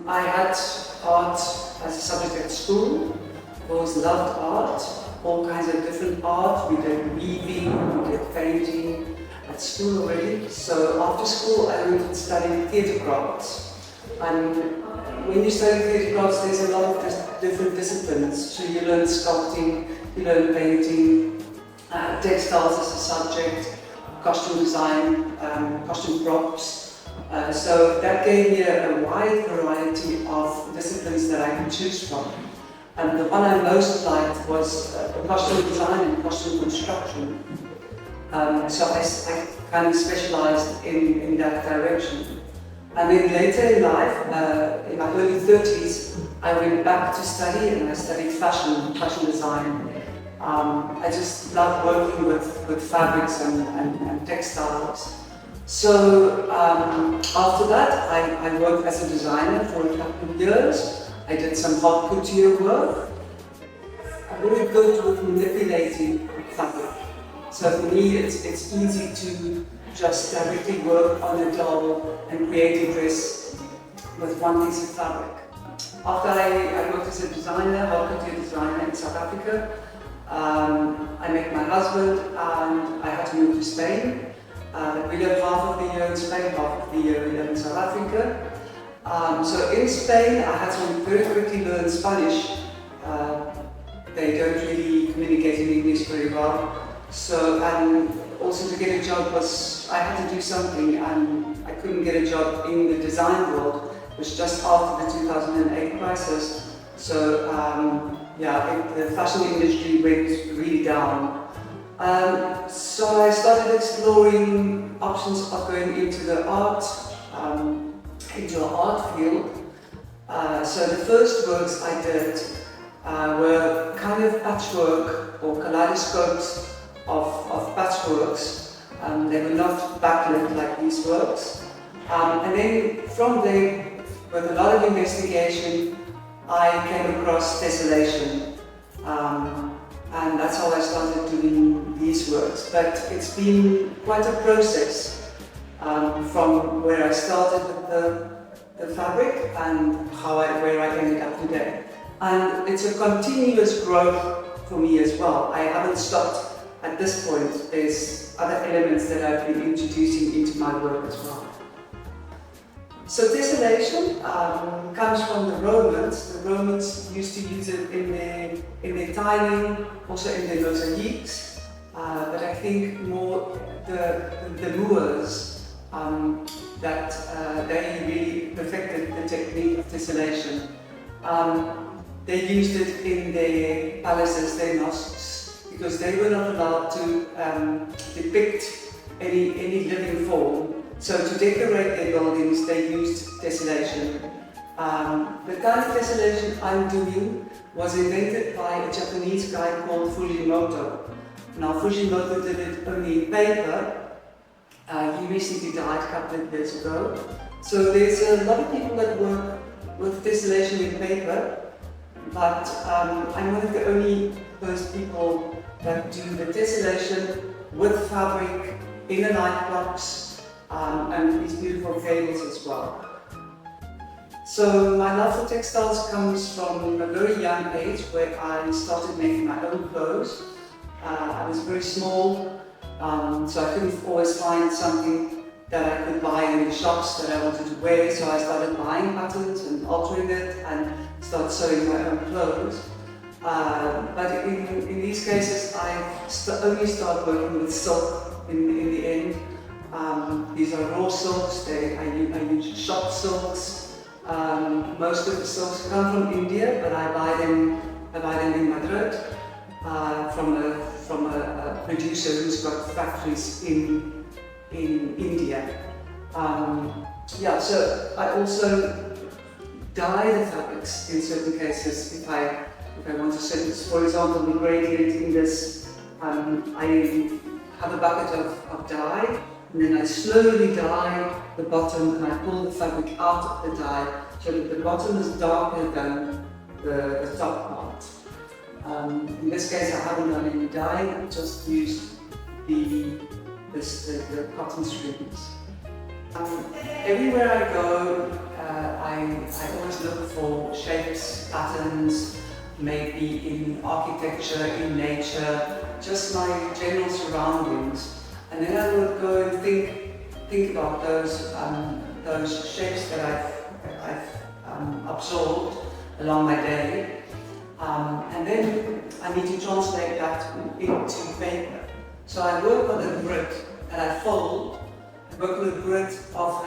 I had art as a subject at school. I always loved art, all kinds of different art. We did weaving, we did painting at school already. So after school I went and studied theatre crafts. And when you study theatre crafts, there's a lot of different disciplines. So you learn sculpting, you learn painting, textiles as a subject, costume design, costume props. So that gave me a wide variety of disciplines that I could choose from. And the one I most liked was costume design and costume construction. So I kind of specialized in that direction. And then later in life, in my early 30s, I went back to study and I studied fashion design. I just love working with fabrics and textiles. So after that, I worked as a designer for a couple of years. I did some haute couture work. I'm very good with manipulating fabric. So for me, it's easy to just directly work on a doll and create a dress with one piece of fabric. After I worked as a designer, haute couture designer in South Africa, I met my husband and I had to move to Spain. We lived half of the year in Spain, half of the year we lived in South Africa. So in Spain I had to very quickly learn Spanish. They don't really communicate in English very well. So, and also to get a job I had to do something, and I couldn't get a job in the design world. It was just after the 2008 crisis. So the fashion industry went really down. So I started exploring options of going into the art field. So the first works I did were kind of patchwork or kaleidoscopes of patchworks. They were not backlit like these works. And then from there, with a lot of investigation, I came across tessellation. And that's how I started doing these works. But it's been quite a process from where I started with the fabric and where I ended up today. And it's a continuous growth for me as well. I haven't stopped at this point. There's other elements that I've been introducing into my work as well. So tessellation comes from the Romans. The Romans used to use it in their tiling, also in their mosaics. But I think more the Moors that they really perfected the technique of tessellation. They used it in their palaces, their mosques, because they were not allowed to depict any living form. So to decorate their buildings, they used tessellation. The kind of tessellation I'm doing was invented by a Japanese guy called Fujimoto. Now Fujimoto did it only in paper. He recently died a couple of years ago. So there's a lot of people that work with tessellation in paper, but I'm one of the only first people that do the tessellation with fabric in a lightbox. And these beautiful cables as well. So my love for textiles comes from a very young age, where I started making my own clothes. I was very small, so I couldn't always find something that I could buy in the shops that I wanted to wear, so I started buying patterns and altering it and started sewing my own clothes. But in these cases I only started working with silk in the end. These are raw silks. I use shop silks. Most of the silks come from India, but I buy them in Madrid from a producer who's got factories in India. So I also dye the fabrics in certain cases if I want to set it. For example, the gradient in this, I have a bucket of dye. And then I slowly dye the bottom and I pull the fabric out of the dye so that the bottom is darker than the top part. In this case I haven't done any dyeing, I just used the cotton strings. Everywhere I go, I always look for shapes, patterns, maybe in architecture, in nature, just my general surroundings. And then I would go and think about those shapes that I've absorbed along my day. And then I need to translate that into paper. So I work on a grid that I fold. I work on a grid of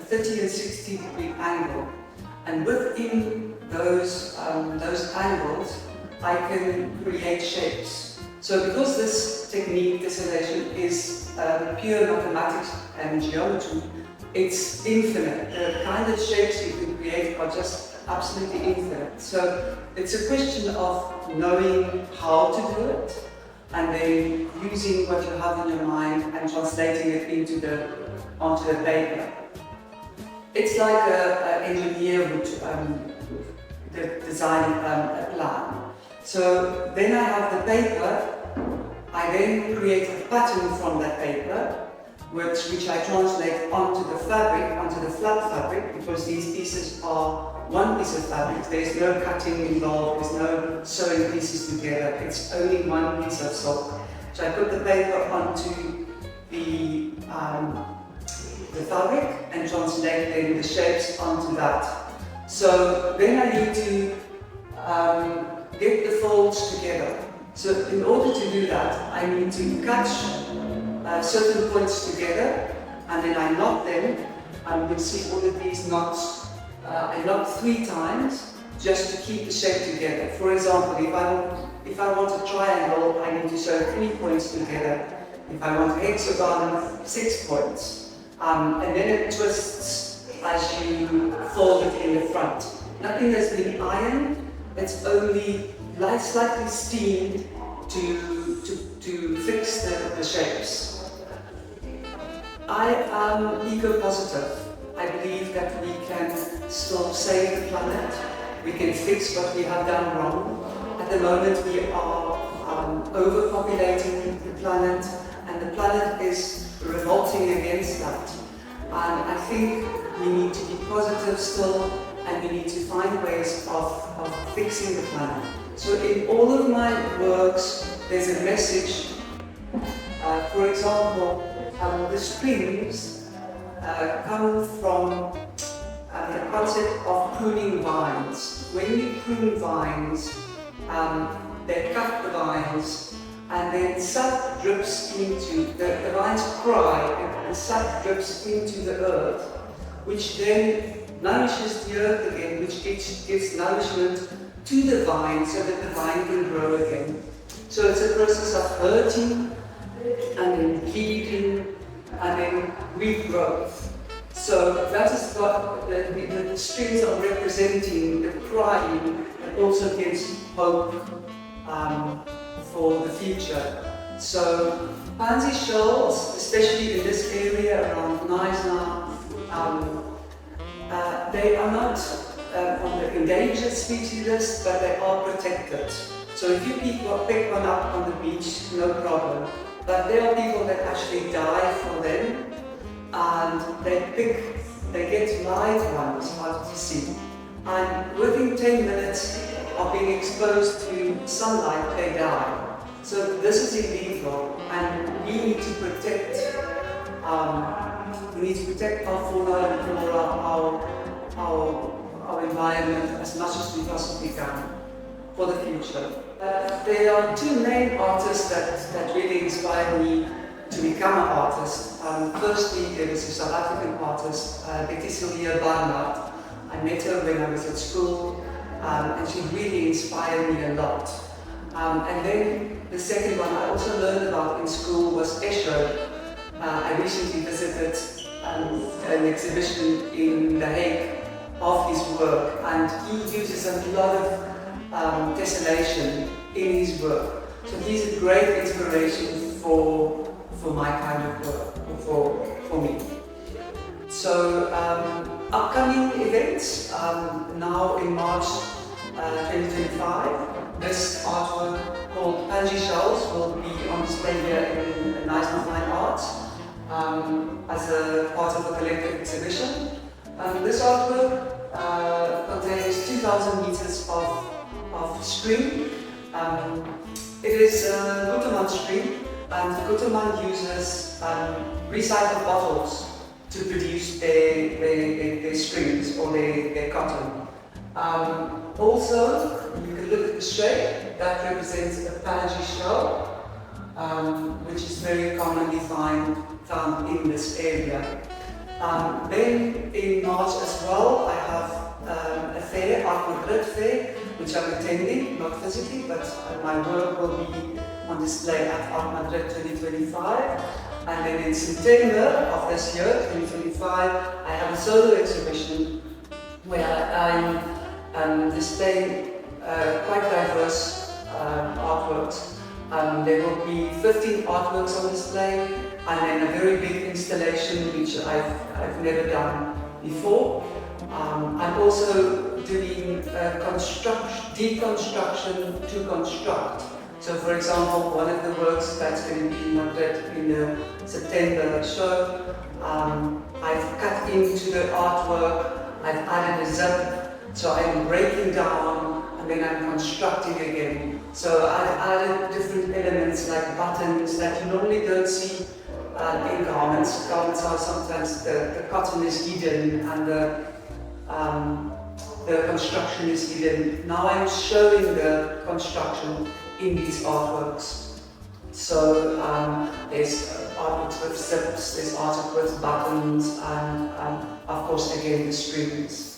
30 and 60 degree angle. And within those angles, I can create shapes. So because this technique, tessellation, is pure mathematics and geometry, it's infinite. The kind of shapes you can create are just absolutely infinite. So it's a question of knowing how to do it, and then using what you have in your mind and translating it onto the paper. It's like an engineer would design a plan. So then I have the paper. I then create a pattern from that paper, which I translate onto the fabric, onto the flat fabric, because these pieces are one piece of fabric. There's no cutting involved, there's no sewing pieces together, it's only one piece of silk. So I put the paper onto the fabric and translate then the shapes onto that. So then I need to get the folds together. So in order to do that, I need to catch certain points together, and then I knot them, and you can see all of these knots. I knot 3 times just to keep the shape together. For example, if I want a triangle, I need to sew 3 points together. If I want a hexagon, 6 points. And then it twists as you fold it in the front. Nothing has been ironed, it's only slightly steamed to fix the shapes. I am eco-positive. I believe that we can still save the planet. We can fix what we have done wrong. At the moment we are overpopulating the planet, and the planet is revolting against that. And I think we need to be positive still, and we need to find ways of fixing the planet. So in all of my works, there's a message. For example, the springs come from the concept of pruning vines. When you prune vines, they cut the vines, and then sap drips into, the vines cry, and the sap drips into the earth, which then nourishes the earth again, which gives nourishment to the vine so that the vine can grow again. So it's a process of hurting, and then healing, and then regrowth. So that is what the strings are representing, the crying, that also gives hope for the future. So pansy shells, especially in this area around Knysna, they are not on the endangered species list, but they are protected. So if you pick one up on the beach, no problem. But there are people that actually die for them, and they get live ones out of the sea. And within 10 minutes of being exposed to sunlight, they die. So this is illegal, and we need to protect. We need to protect our fauna and flora, our environment as much as we possibly can for the future. There are 2 main artists that really inspired me to become an artist. Firstly, there was a South African artist, Jaycene-Fay. I met her when I was at school, and she really inspired me a lot. And then the second one I also learned about in school was Escher. I recently visited an exhibition in The Hague of his work, and he uses a lot of tessellation in his work. So he's a great inspiration for my kind of work, for me. So upcoming events, now in March 2025, this artwork called Pansy Shells will be on display here in Knysna Fine Arts as a part of the collective exhibition. This artwork contains 2,000 meters of screen. It is a Gutermann screen, and Gutermann uses recycled bottles to produce their screens or their cotton. Also, you can look at the shape that represents a panagy shell, which is very commonly found in this area. Then in March as well, I have a fair, Art Madrid fair, which I'm attending, not physically, but my work will be on display at Art Madrid 2025. And then in September of this year, 2025, I have a solo exhibition where I'm displaying quite diverse artworks. There will be 15 artworks on display, and then a very big installation which I've never done before. I'm also doing deconstruction to construct. So for example, one of the works that's going to be in Madrid in the September show, I've cut into the artwork, I've added a zip, so I'm breaking down and then I'm constructing again. So I've added different elements like buttons that you normally don't see in garments. Garments are sometimes the cotton is hidden and the construction is hidden. Now I'm showing the construction in these artworks. So there's artworks with zips, there's artworks with buttons, and of course again the screens.